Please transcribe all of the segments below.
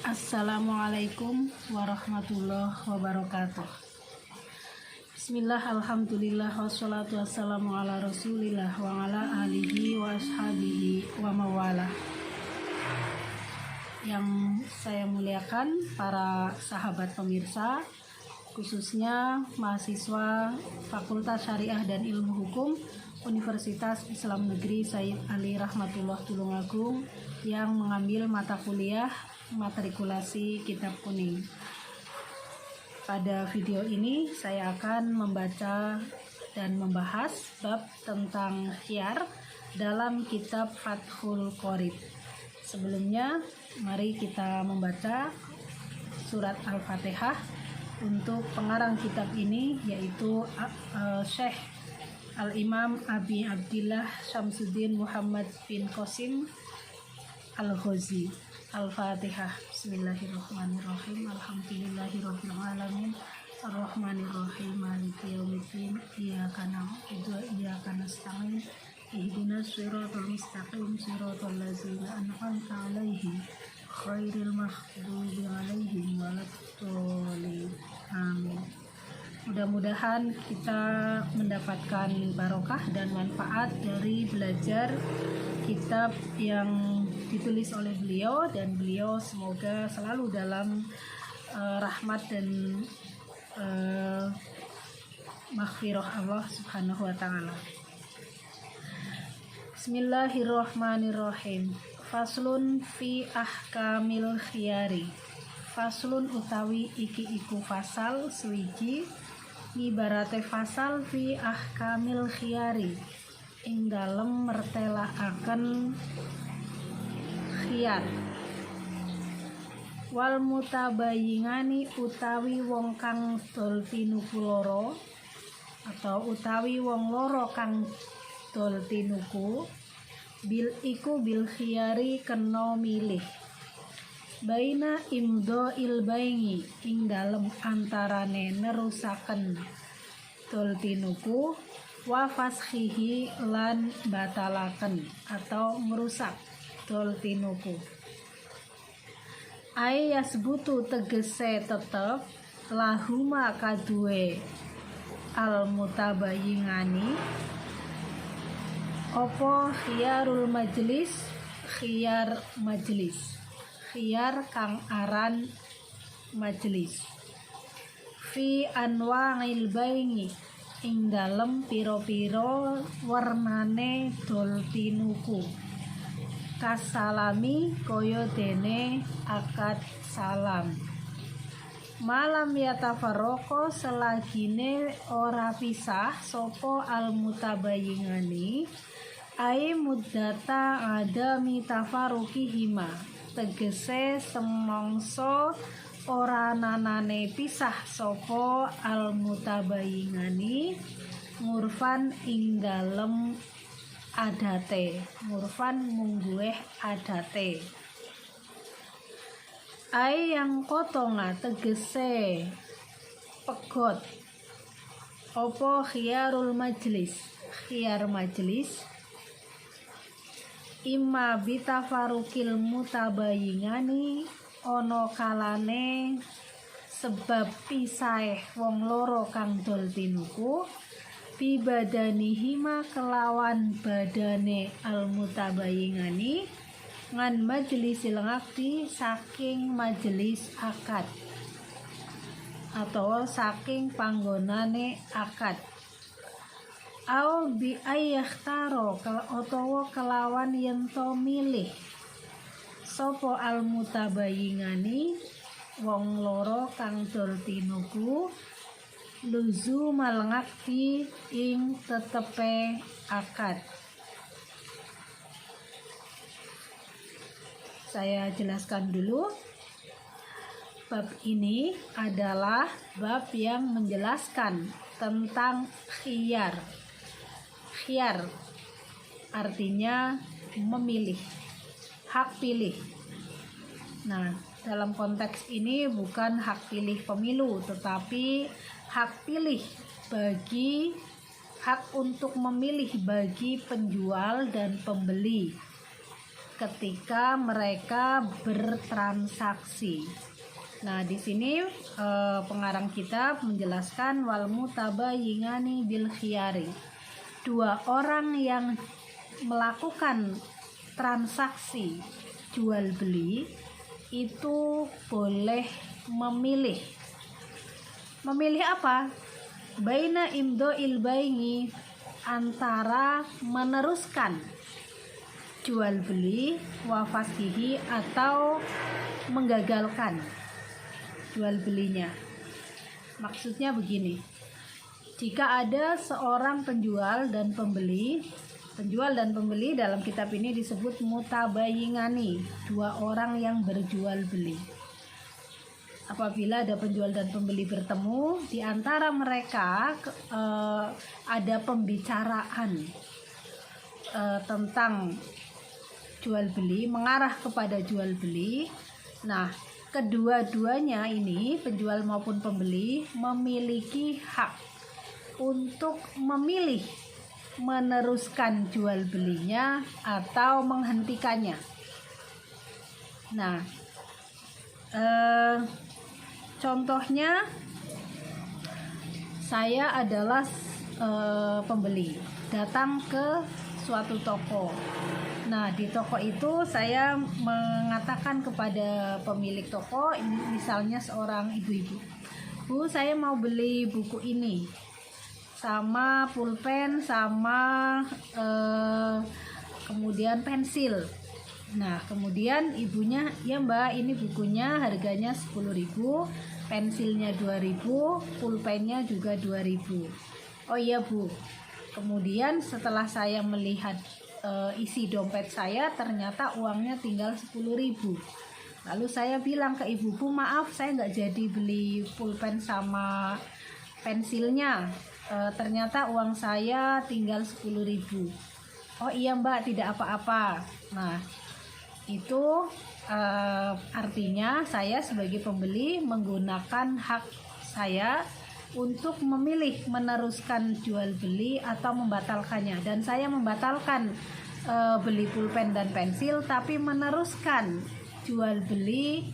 Assalamualaikum warahmatullahi wabarakatuh. Bismillah, alhamdulillah, wassalatu wassalamu ala rasulillah wa ala alihi wa ashabihi wa mawalah. Yang saya muliakan para sahabat pemirsa, khususnya mahasiswa Fakultas Syariah dan Ilmu Hukum Universitas Islam Negeri Said Ali Rahmatullah Tulungagung yang mengambil mata kuliah matrikulasi kitab kuning. Pada video ini saya akan membaca dan membahas bab tentang khiyar dalam kitab Fathul Qorib. Sebelumnya mari kita membaca surat Al-Fatihah untuk pengarang kitab ini, yaitu Syekh Al-Imam Abi Abdillah Syamsuddin Muhammad bin Qasim Al-Ghazi. Al-Fatihah. Bismillahirrahmanirrahim. Alhamdulillahirabbil alamin. Arrahmanirrahim. Maliki yaumiddin. Iyyaka na'budu wa iyyaka nasta'in. Ihdinas siratal mustaqim. Siratal ladzina an'amta 'alaihim ghairil maghdubi 'alaihim waladdallin. Amin. Mudah-mudahan kita mendapatkan barokah dan manfaat dari belajar kitab yang ditulis oleh beliau, dan beliau semoga selalu dalam rahmat dan maghfirah Allah Subhanahu wa ta'ala. Bismillahirrahmanirrahim. Faslun fi ahkamil khiyari. Faslun utawi iki iku fasal suwiji ibarate fasal fi ahkamil khiyari ing dalem mertelaaken khiyar. Wal mutabayyingani utawi wong kang dol tinuku loro atau utawi wong loro kang dol tinuku bil iku bil khiyari kena milih baina imdo ilbaingi ing dalem antarane nerusaken dol tinuku wa fashihi lan batalaken atau merusak dol tinuku. Ai yasbutu tegese tetep lahuma kadue al mutabayyingani opo khiyarul majlis, khiyar majlis, khiyar kang aran majlis, fi anwa'il baingi ing dalem piro-piro warnane dol tinuku, kasalami kaya dene akad salam, malam yatafarraqo selagine ora pisah sopo al mutabayyingani ai muddata adami tafarruqihima tegese semongso ora nanane pisah sopo al mutabayyingani ngurfan ing dalem adate, ngurfan munggueh adate. Ai yang kotonga tegese pegot opo khiyarul majlis, khiyar majlis imma bitafarukil mutabayyingani ono kalane sebab pisahe wong loro kang dol tinuku bi badanihima kelawan badane al mutabayyingani ngan majlisil ngakdi saking majelis akad atau saking panggonane akad au bi ayyahtaro utawa kelawan yento milih sopo al mutabayyingani wong loro kang dol tinuku luzumal ngakdi ing tetepe akad. Saya jelaskan dulu. Bab ini adalah bab yang menjelaskan tentang khiyar. Khiyar artinya memilih, hak pilih. Nah, dalam konteks ini bukan hak pilih pemilu, tetapi hak pilih bagi hak untuk memilih bagi penjual dan pembeli. ketika mereka bertransaksi. Nah, di sini pengarang kitab menjelaskan wal mutabayyingani bil khiyari. Dua orang yang melakukan transaksi jual beli itu boleh memilih. Memilih apa? Baina imdo'il baini, antara meneruskan jual beli wa fashihi atau menggagalkan jual belinya. Maksudnya begini, jika ada seorang penjual dan pembeli dalam kitab ini disebut mutabayyingani, dua orang yang berjual beli. Apabila ada penjual dan pembeli bertemu, di antara mereka ada pembicaraan tentang jual beli, mengarah kepada jual beli. Nah, kedua-duanya ini, penjual maupun pembeli, memiliki hak untuk memilih meneruskan jual belinya atau menghentikannya. Nah, contohnya saya adalah pembeli, datang ke suatu toko. Nah, di toko itu saya mengatakan kepada pemilik toko, ini misalnya seorang ibu-ibu, Bu, saya mau beli buku ini, sama pulpen, sama kemudian pensil. Nah, kemudian ibunya, ya Mbak, ini bukunya harganya 10.000, pensilnya 2.000, pulpennya juga 2.000. Oh iya Bu. Kemudian setelah saya melihat isi dompet saya, ternyata uangnya tinggal 10.000. Lalu saya bilang ke ibu, Bu, maaf saya nggak jadi beli pulpen sama pensilnya, ternyata uang saya tinggal 10.000. Oh iya Mbak, tidak apa-apa. Nah, itu artinya saya sebagai pembeli menggunakan hak saya untuk memilih meneruskan jual beli atau membatalkannya, dan saya membatalkan beli pulpen dan pensil, tapi meneruskan jual beli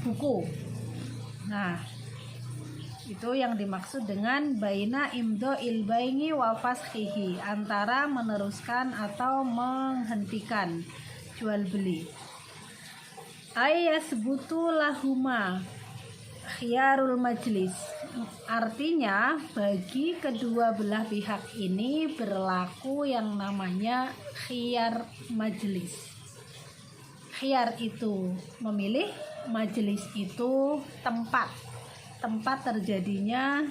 buku. Nah, itu yang dimaksud dengan baina imdo'il baini wa fashihi, antara meneruskan atau menghentikan jual beli. Ayasbutu lahuma khiyarul majlis, artinya bagi kedua belah pihak ini berlaku yang namanya khiyar majlis. Khiyar itu memilih, majlis itu tempat terjadinya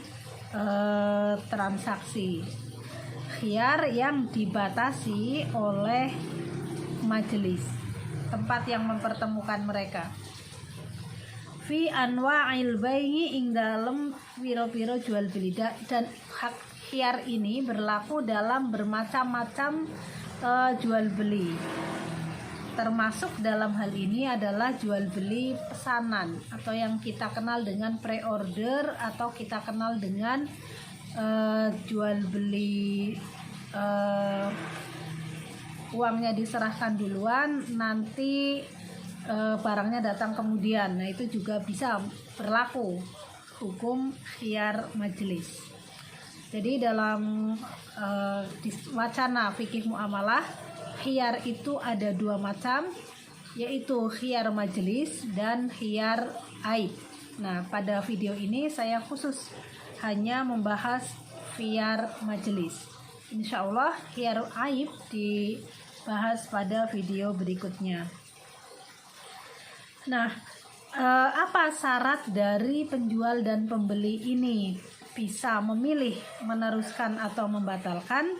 transaksi. Khiyar yang dibatasi oleh majelis, tempat yang mempertemukan mereka. Fi anwa'il bai'i, ing dalam piro-piro jual beli, dan hak khiyar ini berlaku dalam bermacam-macam jual beli. Termasuk dalam hal ini adalah jual beli pesanan atau yang kita kenal dengan pre-order, atau kita kenal dengan jual beli uangnya diserahkan duluan, nanti barangnya datang kemudian. Nah, itu juga bisa berlaku hukum khiyar majelis. Jadi dalam wacana fikih muamalah, khiyar itu ada dua macam, yaitu khiyar majelis dan khiyar aib. Nah, pada video ini saya khusus hanya membahas khiyar majelis. Insya Allah khiyar aib dibahas pada video berikutnya. Nah, apa syarat dari penjual dan pembeli ini bisa memilih meneruskan atau membatalkan?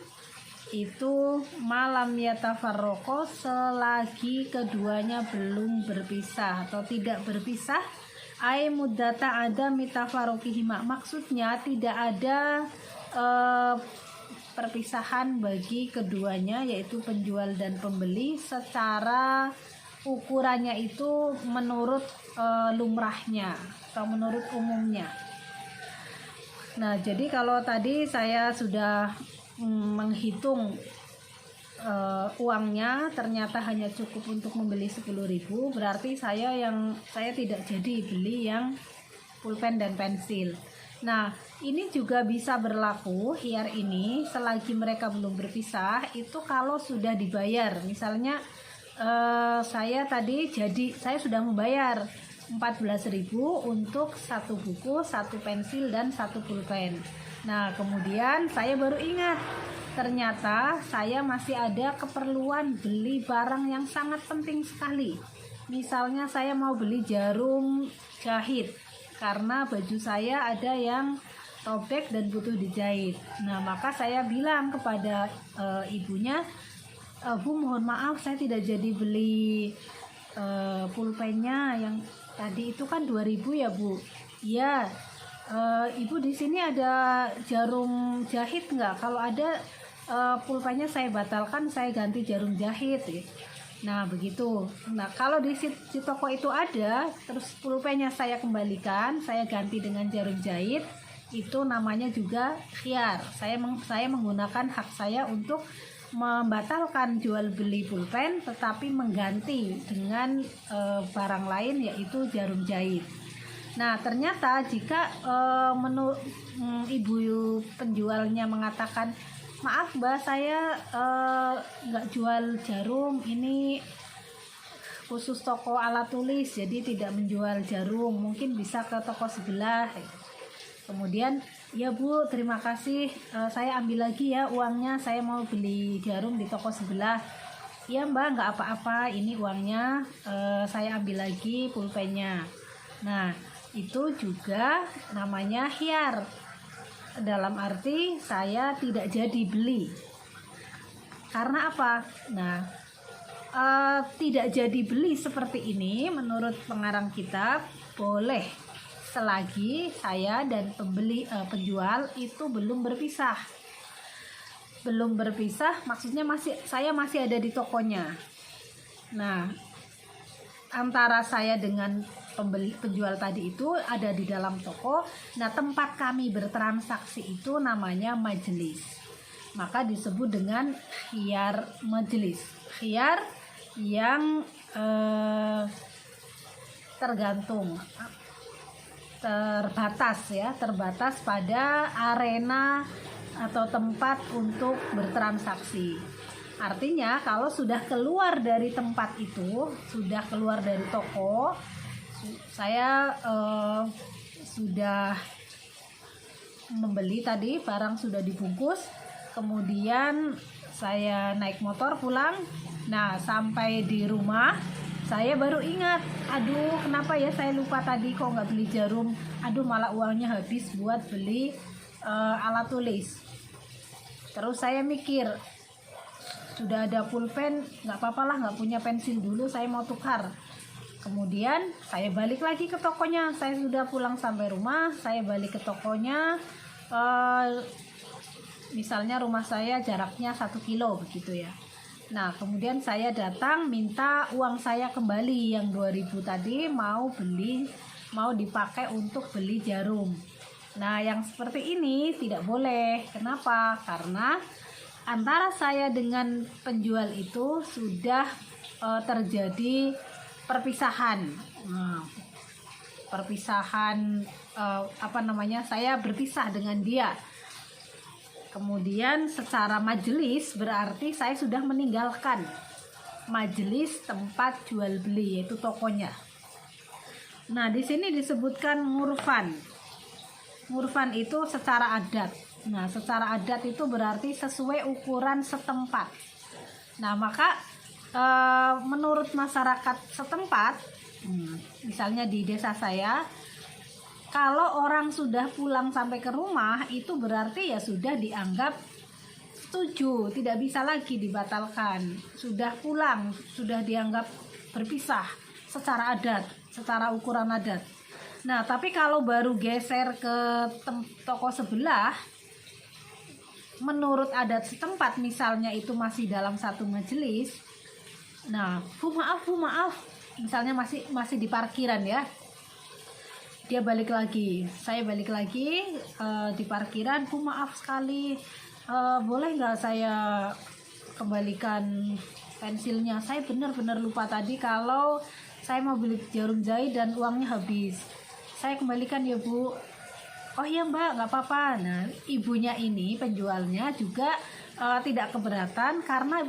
Itu malam yatafarraqo, selagi keduanya belum berpisah atau tidak berpisah. Ai muddata adami tafarruqihima, maksudnya tidak ada perpisahan bagi keduanya, yaitu penjual dan pembeli, secara ukurannya itu menurut lumrahnya atau menurut umumnya. Nah, jadi kalau tadi saya sudah menghitung uangnya ternyata hanya cukup untuk membeli 10.000, berarti saya tidak jadi beli yang pulpen dan pensil. Nah, ini juga bisa berlaku hiar ini selagi mereka belum berpisah, itu kalau sudah dibayar. Misalnya saya sudah membayar 14.000 untuk satu buku, satu pensil dan satu pulpen. Nah, kemudian saya baru ingat ternyata saya masih ada keperluan beli barang yang sangat penting sekali. Misalnya saya mau beli jarum jahit karena baju saya ada yang robek dan butuh dijahit. Nah, maka saya bilang kepada ibunya, Bu, mohon maaf saya tidak jadi beli pulpennya yang tadi itu kan 2.000 ya, Bu. Iya. Ibu di sini ada jarum jahit nggak? Kalau ada, pulpennya saya batalkan, saya ganti jarum jahit. Nah, begitu. Nah, kalau di toko itu ada, terus pulpennya saya kembalikan, saya ganti dengan jarum jahit, itu namanya juga khiar. Saya menggunakan hak saya untuk membatalkan jual beli pulpen tetapi mengganti dengan barang lain, yaitu jarum jahit. Nah, ternyata jika ibu penjualnya mengatakan, maaf Mbak, saya nggak jual jarum, ini khusus toko alat tulis jadi tidak menjual jarum, mungkin bisa ke toko sebelah. Kemudian, ya Bu, terima kasih, saya ambil lagi ya uangnya, saya mau beli jarum di toko sebelah. Ya Mbak, nggak apa-apa, ini uangnya, saya ambil lagi pulpennya. Nah, itu juga namanya khiar, dalam arti saya tidak jadi beli. Karena apa? Nah, tidak jadi beli seperti ini menurut pengarang kitab boleh selagi saya dan penjual itu belum berpisah. Belum berpisah maksudnya saya masih ada di tokonya. Nah, antara saya dengan penjual tadi itu ada di dalam toko. Nah, tempat kami bertransaksi itu namanya majelis. Maka disebut dengan khiyar majelis. Khiyar yang terbatas pada arena atau tempat untuk bertransaksi. Artinya kalau sudah keluar dari tempat itu, sudah keluar dari toko, saya sudah membeli tadi, barang sudah dibungkus, kemudian saya naik motor pulang. Nah, sampai di rumah saya baru ingat, aduh kenapa ya saya lupa tadi kok nggak beli jarum, aduh malah uangnya habis buat beli alat tulis. Terus saya mikir, sudah ada pulpen, nggak apa-apa lah, nggak punya pensil dulu, saya mau tukar. Kemudian saya balik lagi ke tokonya. Saya sudah pulang sampai rumah, saya balik ke tokonya. Misalnya rumah saya jaraknya 1 kilo begitu ya. Nah, kemudian saya datang minta uang saya kembali yang 2.000 tadi, mau dipakai untuk beli jarum. Nah, yang seperti ini tidak boleh. Kenapa? Karena antara saya dengan penjual itu sudah terjadi perpisahan. Nah, perpisahan saya berpisah dengan dia. Kemudian secara majelis berarti saya sudah meninggalkan majelis tempat jual beli, yaitu tokonya. Nah, di sini disebutkan murfan. Murfan itu secara adat. Nah, secara adat itu berarti sesuai ukuran setempat. Nah, maka menurut masyarakat setempat, misalnya di desa saya, kalau orang sudah pulang sampai ke rumah itu berarti ya sudah dianggap setuju, tidak bisa lagi dibatalkan. Sudah pulang, sudah dianggap berpisah secara adat, secara ukuran adat. Nah, tapi kalau baru geser ke toko sebelah, menurut adat setempat, misalnya itu masih dalam satu majelis. Nah, bu maaf, misalnya masih di parkiran ya. Dia balik lagi, saya balik lagi di parkiran, bu maaf sekali, boleh nggak saya kembalikan pensilnya. Saya benar-benar lupa tadi kalau saya mau beli jarum jahit dan uangnya habis. Saya kembalikan ya Bu. Oh iya Mbak, nggak apa-apa. Nah, ibunya ini penjualnya juga tidak keberatan karena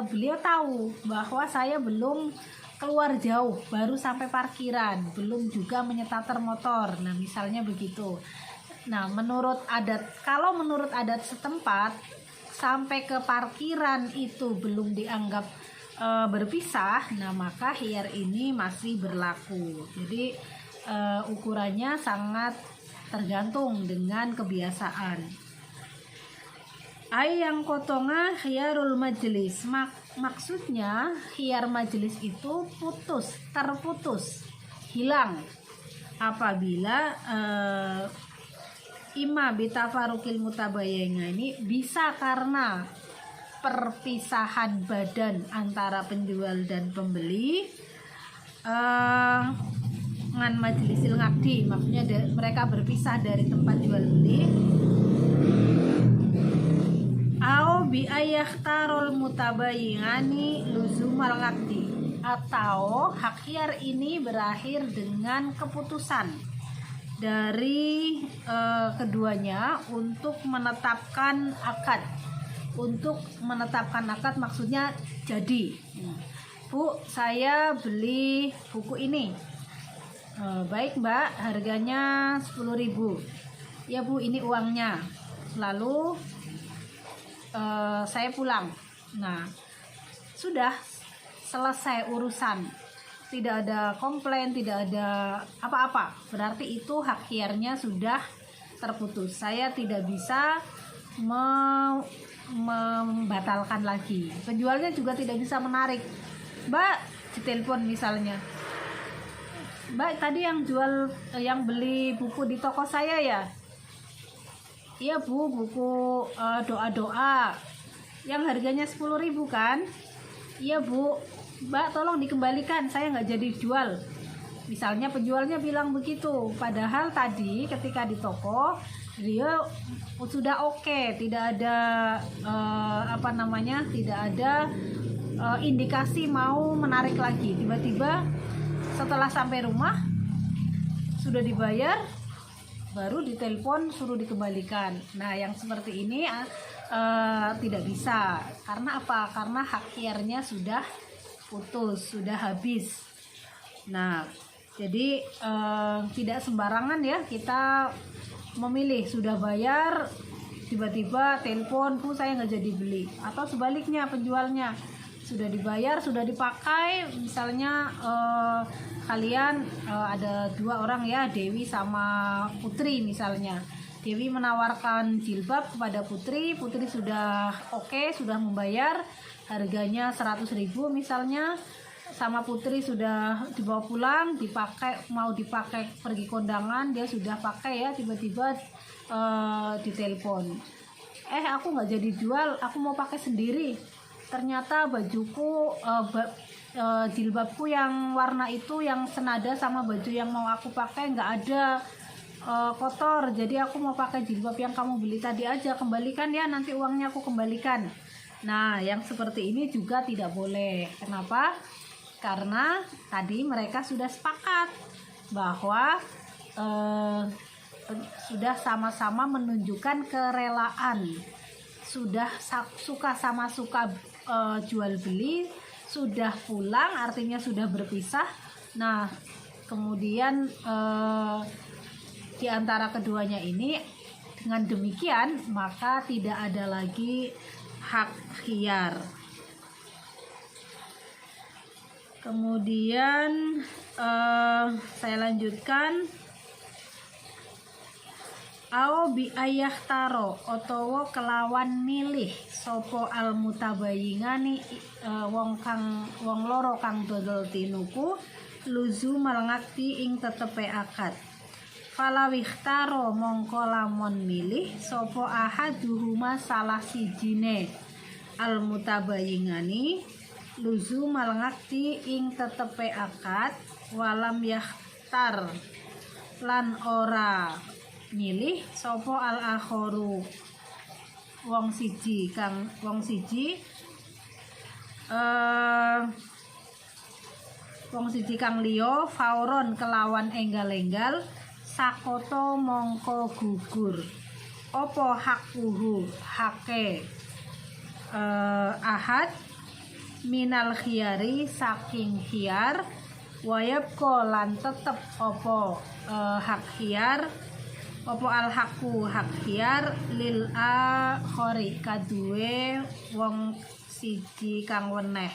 beliau tahu bahwa saya belum keluar jauh, baru sampai parkiran, belum juga menyetater motor. Nah, misalnya begitu. Nah, kalau menurut adat setempat, sampai ke parkiran itu belum dianggap berpisah, nah maka khiyar ini masih berlaku. Jadi ukurannya sangat tergantung dengan kebiasaan. Yang kotonga khiyarul majelis, maksudnya khiyar majelis itu terputus, hilang apabila ima bitafarukil mutabayyin, ini bisa karena perpisahan badan antara penjual dan pembeli, ngan majlisil ngabdi, maksudnya mereka berpisah dari tempat jual beli, au bi ayakhtarul mutabayyinani luzumal ngabdi, atau hak khiyar ini berakhir dengan keputusan dari keduanya untuk menetapkan akad. Untuk menetapkan akad maksudnya jadi, Bu, saya beli buku ini. Baik Mbak, harganya 10.000. Ya Bu, ini uangnya. Lalu saya pulang. Nah, sudah selesai urusan. Tidak ada komplain, tidak ada apa-apa. Berarti itu hak khiyarnya sudah terputus. Saya tidak bisa membatalkan lagi. Penjualnya juga tidak bisa menarik. Mbak, ditelepon misalnya. Mbak, tadi yang beli buku di toko saya ya? Iya Bu, buku doa-doa yang harganya 10.000 kan? Iya Bu. Mbak, tolong dikembalikan, saya nggak jadi jual. Misalnya penjualnya bilang begitu, padahal tadi ketika di toko dia sudah oke, tidak ada tidak ada indikasi mau menarik lagi. Tiba-tiba setelah sampai rumah sudah dibayar, baru ditelepon suruh dikembalikan. Nah, yang seperti ini tidak bisa. Karena apa? Karena hak khiyarnya sudah putus, sudah habis. Nah, jadi tidak sembarangan ya kita memilih, sudah bayar tiba-tiba telepon, Bu saya nggak jadi beli, atau sebaliknya penjualnya sudah dibayar, sudah dipakai, misalnya kalian ada 2 orang ya, Dewi sama Putri misalnya. Dewi menawarkan jilbab kepada Putri sudah oke, sudah membayar, harganya 100.000 misalnya, sama Putri sudah dibawa pulang, mau dipakai pergi kondangan, dia sudah pakai ya, tiba-tiba ditelepon, aku nggak jadi jual, aku mau pakai sendiri, ternyata bajuku jilbabku yang warna itu yang senada sama baju yang mau aku pakai nggak ada, kotor, jadi aku mau pakai jilbab yang kamu beli tadi aja, kembalikan ya, nanti uangnya aku kembalikan. Nah, yang seperti ini juga tidak boleh. Kenapa? Karena tadi mereka sudah sepakat bahwa sudah sama-sama menunjukkan kerelaan, sudah suka sama suka jual beli, sudah pulang, artinya sudah berpisah. Nah, kemudian di antara keduanya ini, dengan demikian maka tidak ada lagi hak khiyar. Kemudian saya lanjutkan, au bi ayah taro otowo kelawan milih sopo al mutabayingani wong loro kang dodol tinuku luzu malangakti ing tetepe akad. Falawih taro mongko lamun milih sopo ahaduhuma salah sijine al mutabayingani luzu malangakti ing tetepe akad, walam yahtar lan ora milih sopo al akhoru wong siji wong siji kang liya fauron kelawan enggal-enggal sakoto mongko gugur apa hakuhu hake ahad minal khiyari saking khiyar wayabqa lan tetep apa hak khiyar apa al haku hak khiyar lil akhari kaduwe wong siji kang weneh.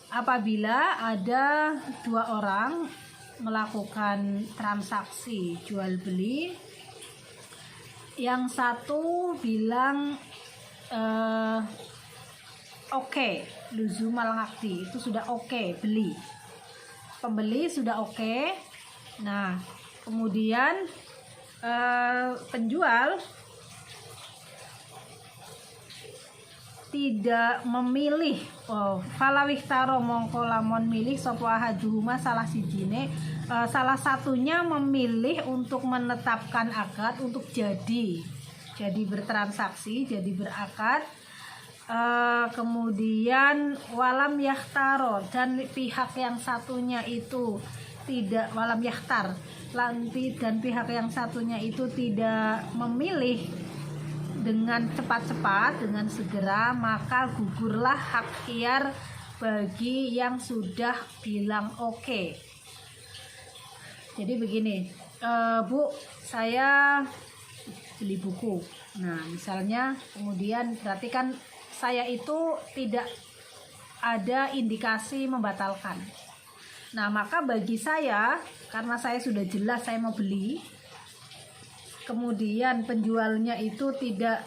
Apabila ada dua orang melakukan transaksi jual beli, yang satu bilang oke, luzumal ngakdi itu sudah oke, beli, pembeli sudah oke. Nah kemudian penjual tidak memilih, falawih taro mongko lamun milih sapa ahaduhuma salah sijine, salah satunya memilih untuk menetapkan akad untuk jadi bertransaksi, jadi berakad. Kemudian walam yahtaro, dan pihak yang satunya itu tidak walam yahtar, dan pihak yang satunya itu tidak memilih dengan cepat-cepat, dengan segera, maka gugurlah hak khiyar bagi yang sudah bilang oke. Jadi begini, Bu, saya beli buku. Nah misalnya, kemudian berarti kan saya itu tidak ada indikasi membatalkan. Nah maka bagi saya, karena saya sudah jelas saya mau beli, kemudian penjualnya itu tidak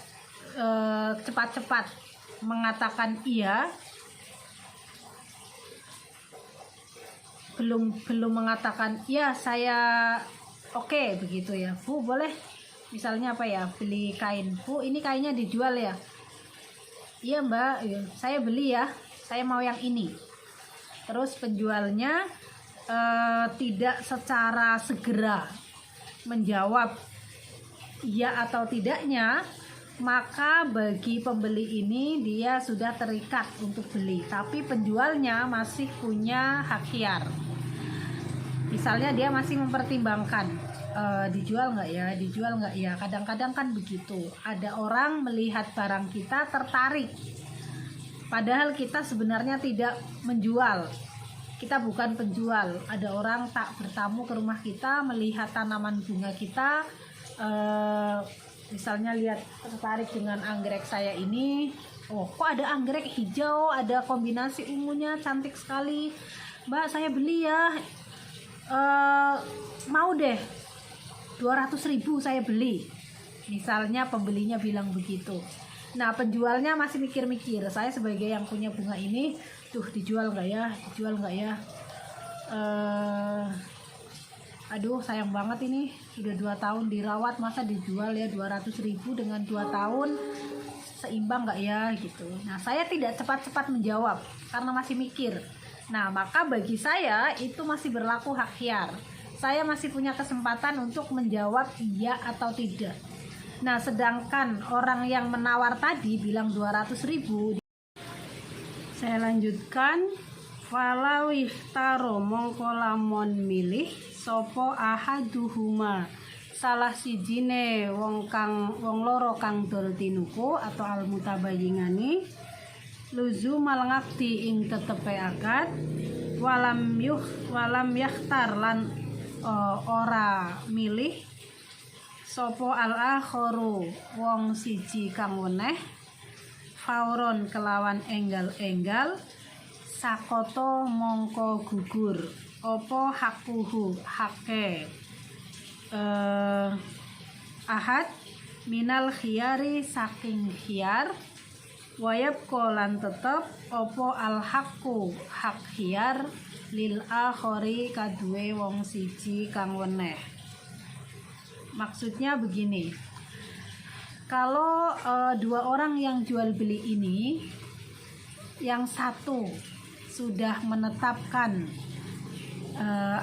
cepat-cepat mengatakan iya, belum mengatakan iya saya oke, begitu ya, Bu boleh misalnya apa ya, beli kain, Bu ini kainnya dijual ya, iya Mbak, saya beli ya, saya mau yang ini. Terus penjualnya tidak secara segera menjawab iya atau tidaknya, maka bagi pembeli ini dia sudah terikat untuk beli, tapi penjualnya masih punya hak khiyar. Misalnya dia masih mempertimbangkan, dijual nggak ya, kadang-kadang kan begitu, ada orang melihat barang kita tertarik, padahal kita sebenarnya tidak menjual, kita bukan penjual. Ada orang tak bertamu ke rumah kita, melihat tanaman bunga kita, misalnya lihat tertarik dengan anggrek saya ini, oh kok ada anggrek hijau, ada kombinasi ungunya cantik sekali, Mbak saya beli ya, mau deh 200.000 saya beli, misalnya pembelinya bilang begitu. Nah penjualnya masih mikir-mikir, saya sebagai yang punya bunga ini, tuh dijual nggak ya, aduh sayang banget ini, sudah 2 tahun dirawat, masa dijual ya 200.000 dengan 2 tahun, seimbang nggak ya gitu. Nah saya tidak cepat-cepat menjawab karena masih mikir. Nah maka bagi saya itu masih berlaku hak khiyar, saya masih punya kesempatan untuk menjawab iya atau tidak. Nah sedangkan orang yang menawar tadi bilang 200.000, saya lanjutkan, falawih taro mongko lamun milih sopo ahaduhuma salah sijine wong loro kang dol tinuku atau al mutabayyingani luzumal ngakdi ing tetepe akad walam yakhtar lan ora milih sopo al akharu wong siji kang weneh fauron kelawan enggal-enggal sakoto mongko gugur opo hakuhu hake ahad minal khiyari saking khiyar wayabqa lan tetep opo al haku hak khiyar lil akhari kaduwe wong siji kang weneh. Maksudnya begini, kalau dua orang yang jual beli ini, yang satu sudah menetapkan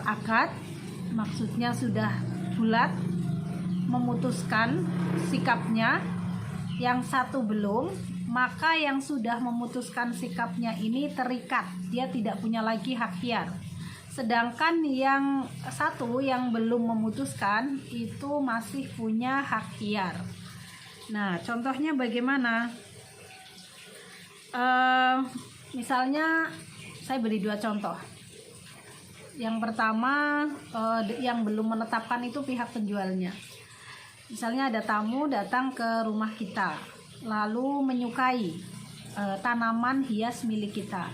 akad, maksudnya sudah bulat memutuskan sikapnya, yang satu belum, maka yang sudah memutuskan sikapnya ini terikat, dia tidak punya lagi hak khiyar. Sedangkan yang satu yang belum memutuskan itu masih punya hak khiyar. Nah, contohnya bagaimana? Misalnya saya beri dua contoh. Yang pertama, yang belum menetapkan itu pihak penjualnya. Misalnya ada tamu datang ke rumah kita, lalu menyukai tanaman hias milik kita.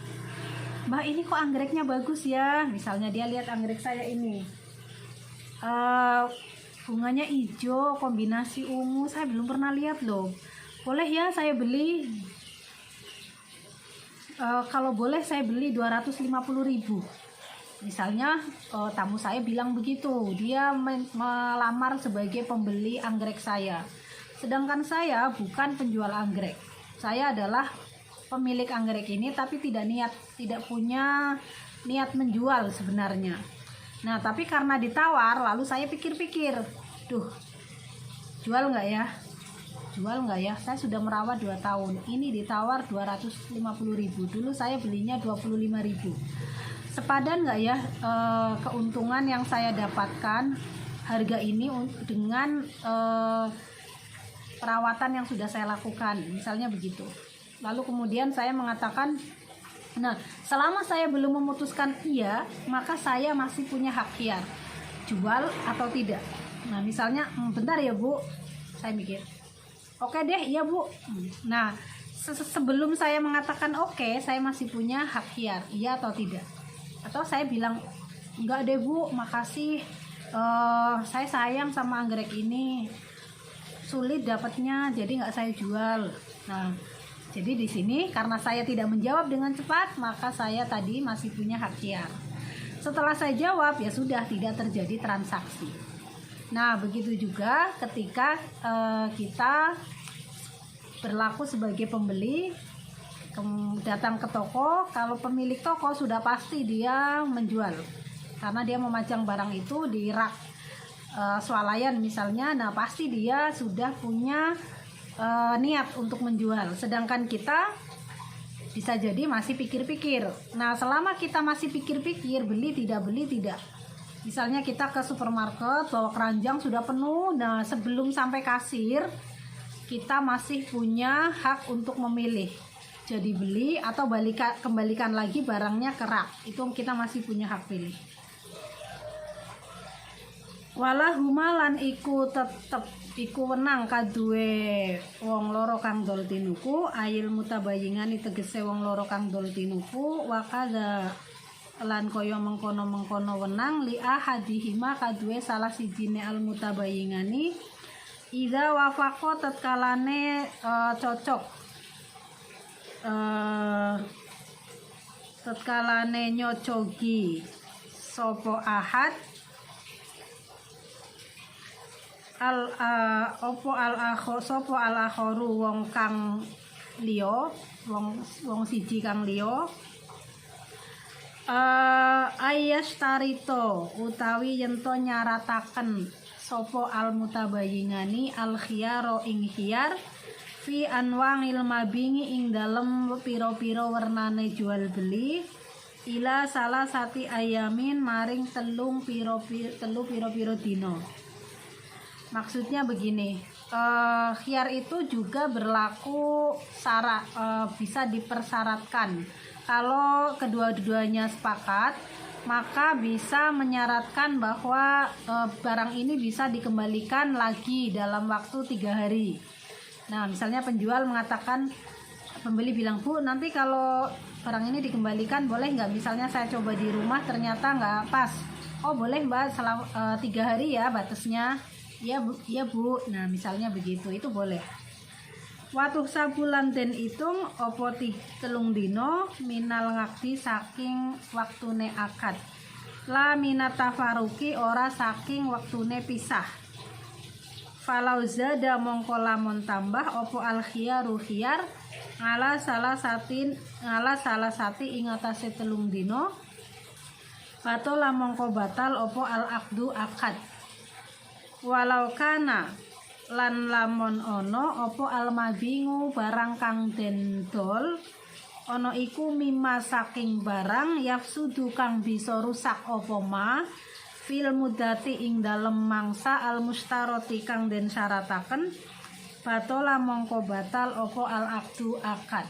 Mbak, ini kok anggreknya bagus ya? Misalnya dia lihat anggrek saya ini, bunganya hijau, kombinasi ungu, saya belum pernah lihat loh. Boleh ya saya beli? Kalau boleh saya beli 250.000. Misalnya tamu saya bilang begitu, dia melamar sebagai pembeli anggrek saya. Sedangkan saya bukan penjual anggrek. Saya adalah pemilik anggrek ini, tapi tidak punya niat menjual sebenarnya. Nah, tapi karena ditawar, lalu saya pikir-pikir, duh, jual nggak ya? Jual nggak ya? Saya sudah merawat 2 tahun. Ini ditawar 250.000. Dulu saya belinya 25.000. Sepadan nggak ya keuntungan yang saya dapatkan harga ini dengan perawatan yang sudah saya lakukan, misalnya begitu. Lalu kemudian saya mengatakan, nah, selama saya belum memutuskan iya, maka saya masih punya hak khiyar, jual atau tidak. Nah, misalnya, bentar ya Bu, saya mikir, oke deh, iya Bu. Nah, sebelum saya mengatakan oke, saya masih punya hak khiyar, iya atau tidak. Atau saya bilang, enggak deh Bu, makasih, saya sayang sama anggrek ini, sulit dapatnya, jadi nggak saya jual. Nah, jadi di sini karena saya tidak menjawab dengan cepat, maka saya tadi masih punya hak khiyar. Setelah saya jawab, ya sudah, tidak terjadi transaksi. Nah, begitu juga ketika kita berlaku sebagai pembeli, datang ke toko, kalau pemilik toko sudah pasti dia menjual karena dia memajang barang itu di rak swalayan misalnya. Nah, pasti dia sudah punya niat untuk menjual. Sedangkan kita bisa jadi masih pikir-pikir. Nah, selama kita masih pikir-pikir, beli tidak, misalnya kita ke supermarket bawa keranjang sudah penuh, nah sebelum sampai kasir kita masih punya hak untuk memilih, jadi beli atau kembalikan lagi barangnya ke rak. Itu kita masih punya hak pilih. Walahuma lan iku tetep iku wenang kaduwe wong loro kang dol tinuku, ayil mutabayingani tegese wong loro kang dol tinuku, wakada lan kaya mengkono-mengkono wenang li ahadihima kaduwe salah sijine al mutabayingani idza wafaqo tatkalane cocok tatkalane nyocogi sopo ahad sopo al akhoru wong kang liya, wong siji kang liya, ayas tarito utawi yento nyarataken sopo al mutabayingani al khiyaro ing khiyar fi anwangil mabingi ing dalem piro-piro wernane jual beli ila salah sati ayamin maring telu piro-piro dino. Maksudnya begini, khiyar itu juga berlaku bisa dipersyaratkan. Kalau kedua-duanya sepakat, maka bisa menyaratkan bahwa barang ini bisa dikembalikan lagi dalam waktu 3 hari. Nah, misalnya penjual mengatakan, pembeli bilang, Bu, nanti kalau barang ini dikembalikan boleh nggak? Misalnya saya coba di rumah ternyata nggak pas. Oh boleh Mbak, 3 hari ya batasnya. Iya Bu. Nah, misalnya begitu, itu boleh. Watuh sabulan den itung opo 3 dino minal ngakdi saking waktune akad. La minat tafaruki ora saking waktune pisah. Falau zada mongko lamun tambah opo al khiyaru khiyar ngala salah sati ing atase 3 dino batal mongko batal opo al akdu akad. Walau kana lan lamun ono opo almabingu barang kang den dol ono iku mimma saking barang yafsudu kang bisa rusak opo ma fil mudati ing dalem mangsa al mustaroti kang den syarataken batola mongko batal opo al akdu akad.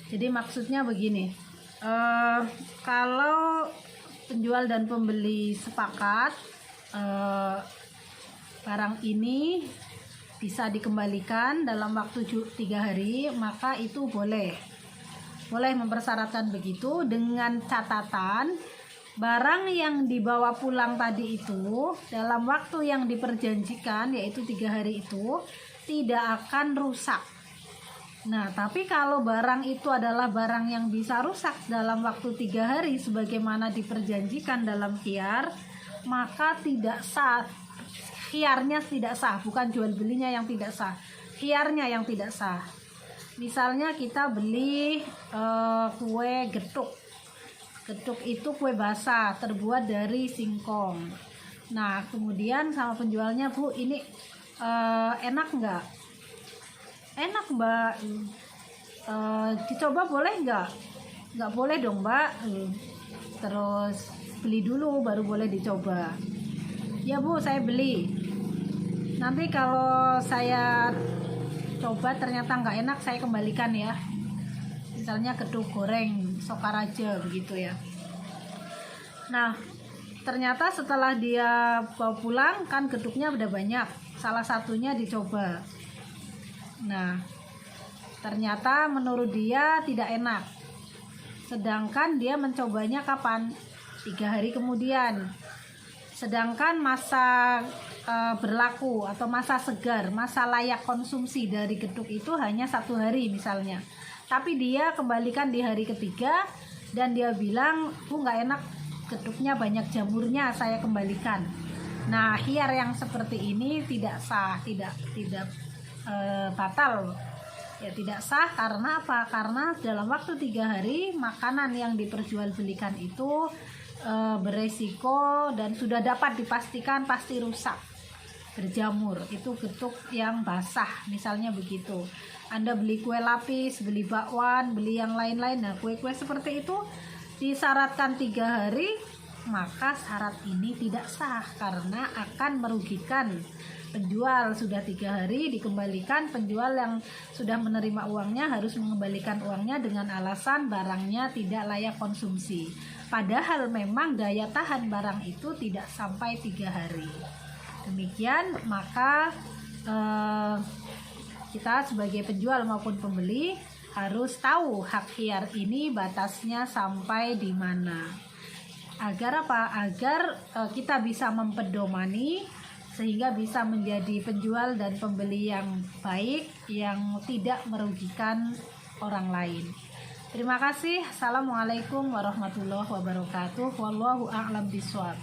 Jadi maksudnya begini, kalau penjual dan pembeli sepakat barang ini bisa dikembalikan dalam waktu 3 hari, maka itu boleh mempersyaratkan begitu, dengan catatan barang yang dibawa pulang tadi itu dalam waktu yang diperjanjikan, yaitu 3 hari itu tidak akan rusak. Nah, tapi kalau barang itu adalah barang yang bisa rusak dalam waktu 3 hari sebagaimana diperjanjikan dalam khiyar, maka tidak sah. Khiyarnya tidak sah, bukan jual belinya yang tidak sah, khiyarnya yang tidak sah. Misalnya kita beli kue getuk itu kue basah terbuat dari singkong. Nah, kemudian sama penjualnya, Bu, ini enak nggak? Enak, Mbak. Dicoba boleh nggak? Nggak boleh dong, Mbak. Terus beli dulu baru boleh dicoba. Ya, Bu, saya beli. Nanti kalau saya coba ternyata nggak enak, saya kembalikan ya. Misalnya gedung goreng Sokaraja begitu ya. Nah, ternyata setelah dia bawa pulang kan geduknya udah banyak, salah satunya dicoba. Nah, ternyata menurut dia tidak enak. Sedangkan dia mencobanya kapan? 3 hari kemudian. Sedangkan masa berlaku atau masa segar, masa layak konsumsi dari geduk itu hanya 1 hari misalnya. Tapi dia kembalikan di hari ketiga dan dia bilang, Bu, nggak enak, geduknya banyak jamurnya, saya kembalikan. Nah, khiyar yang seperti ini tidak sah, tidak batal. Ya, tidak sah karena apa? Karena dalam waktu 3 hari makanan yang diperjualbelikan itu beresiko dan sudah dapat dipastikan pasti rusak, berjamur. Itu getuk yang basah misalnya begitu. Anda beli kue lapis, beli bakwan, beli yang lain-lain, nah kue-kue seperti itu disyaratkan 3 hari, maka syarat ini tidak sah karena akan merugikan penjual. Sudah 3 hari dikembalikan, penjual yang sudah menerima uangnya harus mengembalikan uangnya dengan alasan barangnya tidak layak konsumsi. Padahal memang daya tahan barang itu tidak sampai 3 hari. Demikian, maka kita sebagai penjual maupun pembeli harus tahu hak khiyar ini batasnya sampai di mana. Agar apa? Agar kita bisa mempedomani sehingga bisa menjadi penjual dan pembeli yang baik, yang tidak merugikan orang lain. Terima kasih. Assalamualaikum warahmatullahi wabarakatuh. Wallahu a'lam bishawab.